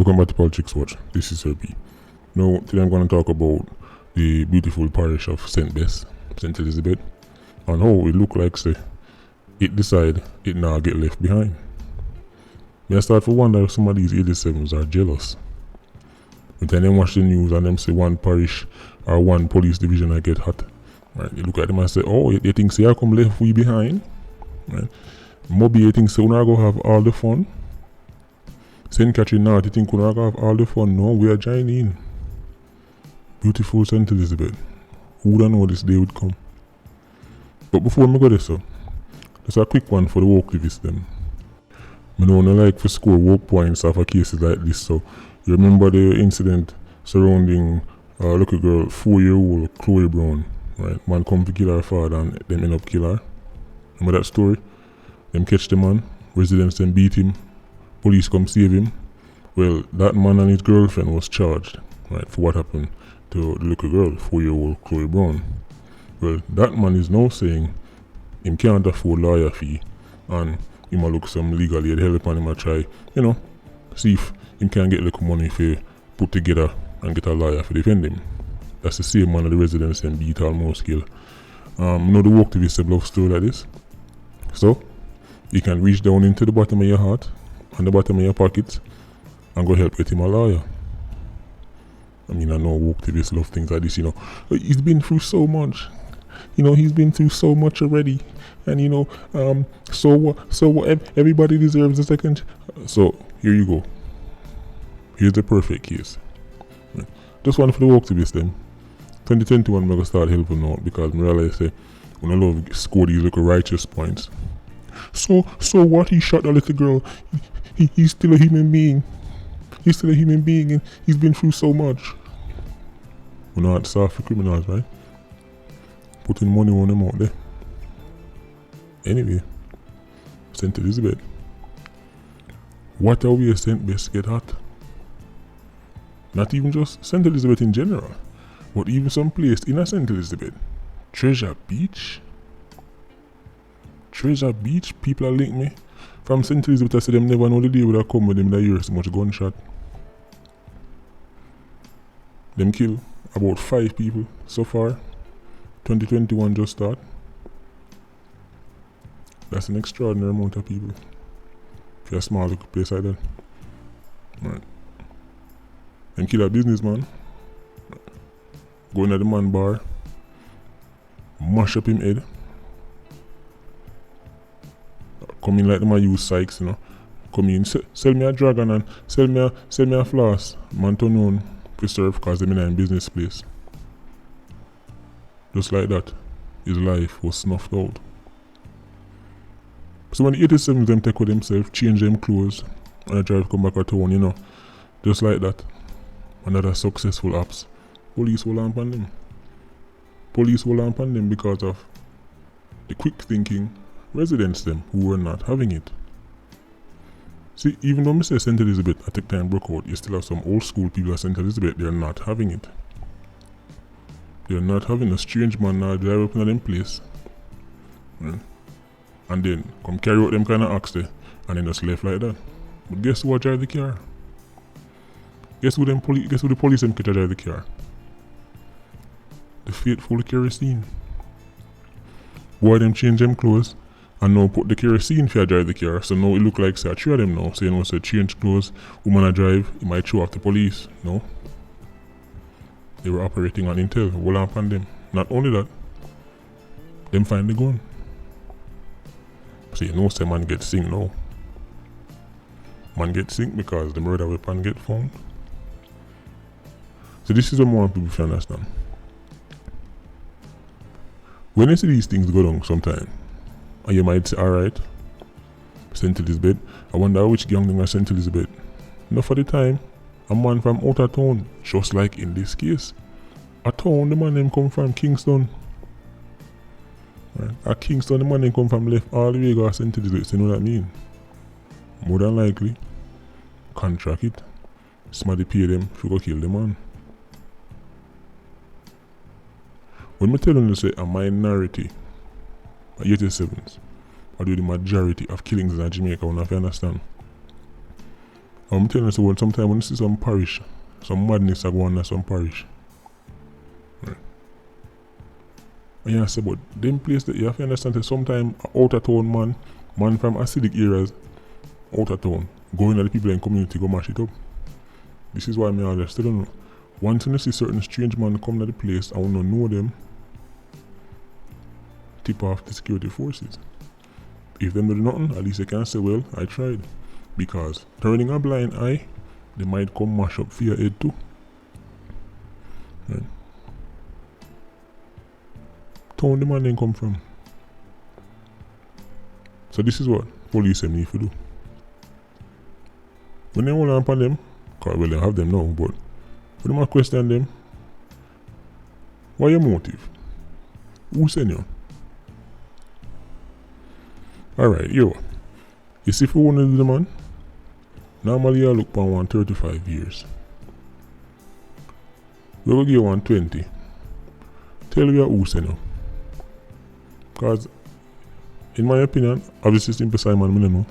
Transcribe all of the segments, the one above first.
Welcome back to Politics Watch. This is Sir B. Now, today I'm going to talk about the beautiful parish of St. Bess, St. Elizabeth, and how it look like say it decide it now get left behind. May I start for wonder if some of these 87s are jealous. When them watch the news and them say one parish or one police division I get hot, right? You look at them and say, oh, you think say I come left we behind? Right? Maybe you think say we're not going to have all the fun? St. Catherine North, you think we're not going to have all the fun? No, we are joining. Beautiful St. Elizabeth. Who would have known this day would come? But before I go there, so, just a quick one for the woke activists them. I don't like to score woke points off of cases like this, so you remember the incident surrounding a little girl, 4-year-old Chloe Brown, right? Man come to kill her father and them end up kill her. Remember that story? Them catch the man, residents then beat him, police come save him. Well, that man and his girlfriend was charged, right, for what happened to the little girl, 4-year-old Chloe Brown. Well, that man is now saying him can't afford lawyer fee and him a look some legal aid help and him a try, see if him can get little money for put together and get a lawyer for defend him. That's the same man of the residents and beat almost kill. The woke activists love story like this. So, you can reach down into the bottom of your heart and the bottom of your pocket and go help get him a lawyer. I mean, I know woke activists love things like this, He's been through so much. He's been through so much already. And everybody deserves a second. So, here you go. Here's the perfect case. Right. Just one for the woke activists then. 2021 I'm going to start helping out because I realize when I love score these little righteous points. So what? He shot the little girl. He's still a human being. He's still a human being and he's been through so much. We're not soft for criminals, right? Putting money on them out there. Anyway, St. Elizabeth. What are we St. Bess get hot? Not even just St. Elizabeth in general, but even some place in a St. Elizabeth. Treasure Beach? Treasure Beach? People are link me. From St. Elizabeth I say them never know the day would have come with them that hear so much gunshot. Them kill about 5 people so far. 2021 just start. That's an extraordinary amount of people. If you're a small little place like that. Right. Them kill a businessman. Go into the man bar. Mash up him head. Come in like them a use Sykes, Come in, sell me a dragon and sell me a floss. Man turn on to serve cause them in a business place. Just like that, his life was snuffed out. So when the 87s them take with themselves, change them clothes, and I drive come back to town, just like that. Another successful apps. Police will lamp on them. Police will lamp on them because of the quick thinking residents them who were not having it. See, even though I say St. Elizabeth at the time broke out, you still have some old school people at St. Elizabeth, they're not having it. They're not having a strange man now drive up in them place. Right? And then come carry out them kind of acts there and then just left like that. But guess who drive the car? Guess who the police them catch drive the car? The faithful kerosene. Boy them change them clothes and now put the kerosene for drive the car. So now it look like say 3 of them now. So say change clothes, woman a drive, it might show off the police. No. They were operating on intel, roll up on them. Not only that, them find the gun. So say man get sink now. Man get sink because the murder weapon get found. So this is what more people should understand. When you see these things go down sometime, and you might say, alright, St. Elizabeth, I wonder which gang thing are St. Elizabeth. Enough for the time, a man from out of town, just like in this case. A town, the man name come from Kingston. Right? At Kingston, the man name come from left all the way to St. Elizabeth, so you know what I mean? More than likely, contract it, somebody pay them if you go kill the man. When I tell them to say a minority, 87s, I do the majority of killings in Jamaica, I don't know if you understand. I'm telling you, so sometimes when you see some parish, some madness are going on in some parish. Right. And you say, but them place that you have to understand that sometimes out of town man from acidic areas, out of town, going to the people in the community go mash it up. This is why I always still don't know. Once you see certain strange man come to the place, I want to know them, tip off the security forces. If them do nothing, at least they can say, well, I tried. Because turning a blind eye, they might come mash up for your head too. Right. Town the man then come from. So this is what police need to do. When they hold on upon them, cause well they have them now, but when they question them, what your motive? Who sent you? Alright, yo. You see if you want to do the man, normally you look for 135 years. We will give you 120. Tell you who sent you. Because, in my opinion, obviously Simple Simon, I don't know.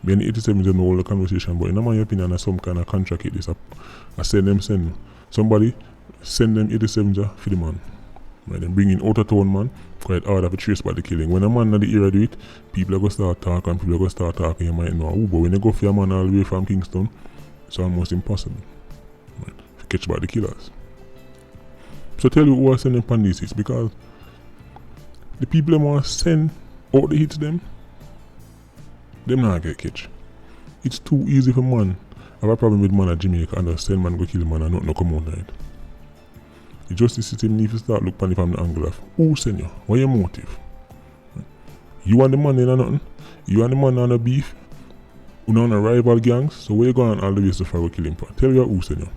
Being 87 is know all the conversation, but in my opinion, there's some kind of contract it is. I send. Somebody send them 87 for the man. Right, then bring in out of town man, quite hard to trace by the killing. When a man in the area do it, people are going to start talking and people are going to start talking, you might know who, but when you go for a man all the way from Kingston, it's almost impossible. Right, to catch by the killers. So tell you who are sending pandis hits, because the people that want to send out the hits them not get catch. It's too easy for man. I have a problem with man at Jamaica and just send man go kill man and nothing no come out of it. The justice system need to start look pan from the angle of who send you? What your motive? You and the man in nothing? You and the man on a beef? You on a rival gangs? So where you going all the way to far go kill him? Tell you who send you.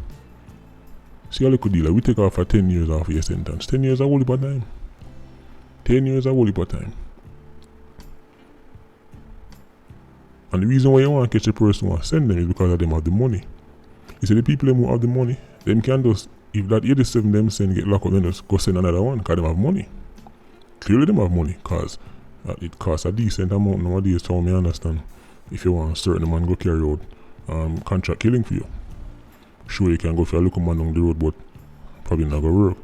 See how little deal. We take off for 10 years off your sentence. 10 years a whole heap of time. 10 years a whole heap of time. And the reason why you want to catch a person who send them is because of them have the money. You see the people who have the money, them can just, if that 87 them send get locked up, then just go send another one because they have money. Clearly they have money because it costs a decent amount nowadays, so I understand. If you want a certain man go carry out contract killing for you. Sure you can go for a local man on the road, but probably not going to work.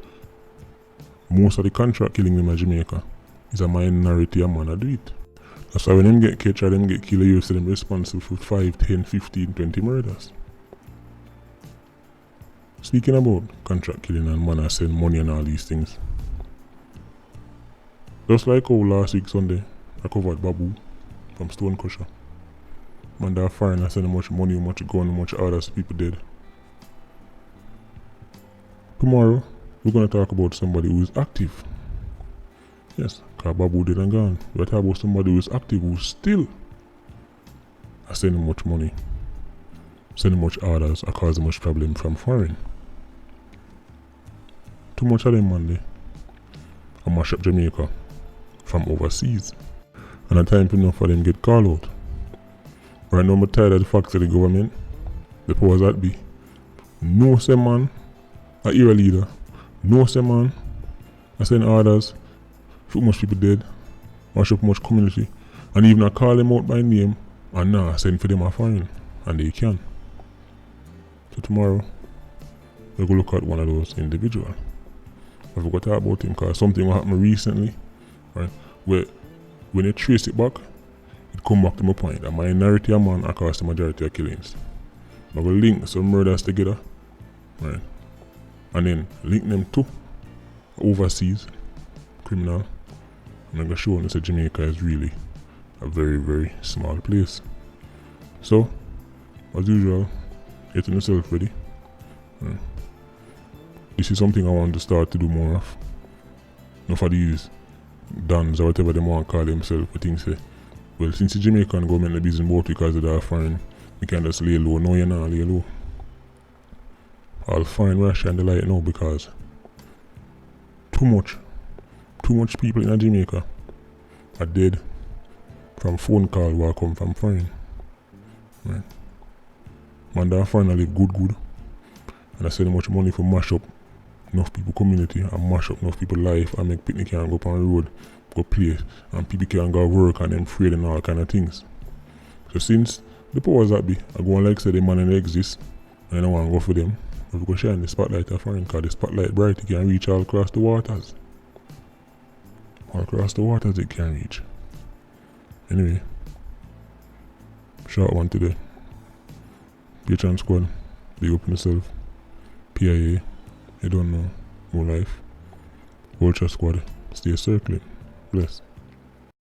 Most of the contract killing them in Jamaica is a minority of man that do it. That's why when them get catch or them get killed, you see them responsible for 5, 10, 15, 20 murders. Speaking about contract killing and man I send money and all these things. Just like how last week Sunday I covered Babu from Stone Crusher. Man that foreign I send how much money, how much gun, how much others people dead. Tomorrow we're gonna talk about somebody who is active. Yes, because Babu dead and gone. We're talking about somebody who is active, who still sending much money, sending much orders, or causing much problem from foreign. Too much of them man there. And mash up Jamaica from overseas. And a time enough for them get called out. Right now I'm tired of the fact that the government, the powers that be, no say man, a era leader, no say man, I send orders, too much people dead, mash up much community, and even I call them out by name, and now send for them a fine, and they can. So tomorrow, we're going to look at one of those individuals. I forgot to talk about him because something happened recently, right, where when you trace it back, it come back to my point. A minority of man across the majority of killings. I'm going to link some murders together, right, and then link them to overseas criminal. And I'm going to show them that Jamaica is really a very, very small place. So, as usual, getting yourself ready. Right. This is something I want to start to do more of. Enough of these dons or whatever they want to call themselves, but things say, well, since the Jamaican government is busy both because of that foreign, we can just lay low. No, you're not lay low. I'll find Russia and the light now because too much people in Jamaica are dead from phone call who come from foreign. Right. Man, that foreign live good. And I send much money for mash up enough people community and mash up enough people life and make picnic and go up on the road, go play, and people can go work and them afraid and all kind of things. So since The powers that be, I go on like say the man and exist, and I don't want to go for them. But we go shine the spotlight of foreign, because the spotlight bright, it can reach all across the waters. All across the waters it can reach. Anyway, short one today. Patreon squad, big up on yourself. PIA, you don't know, more life. Vulture squad, stay circling. Bless.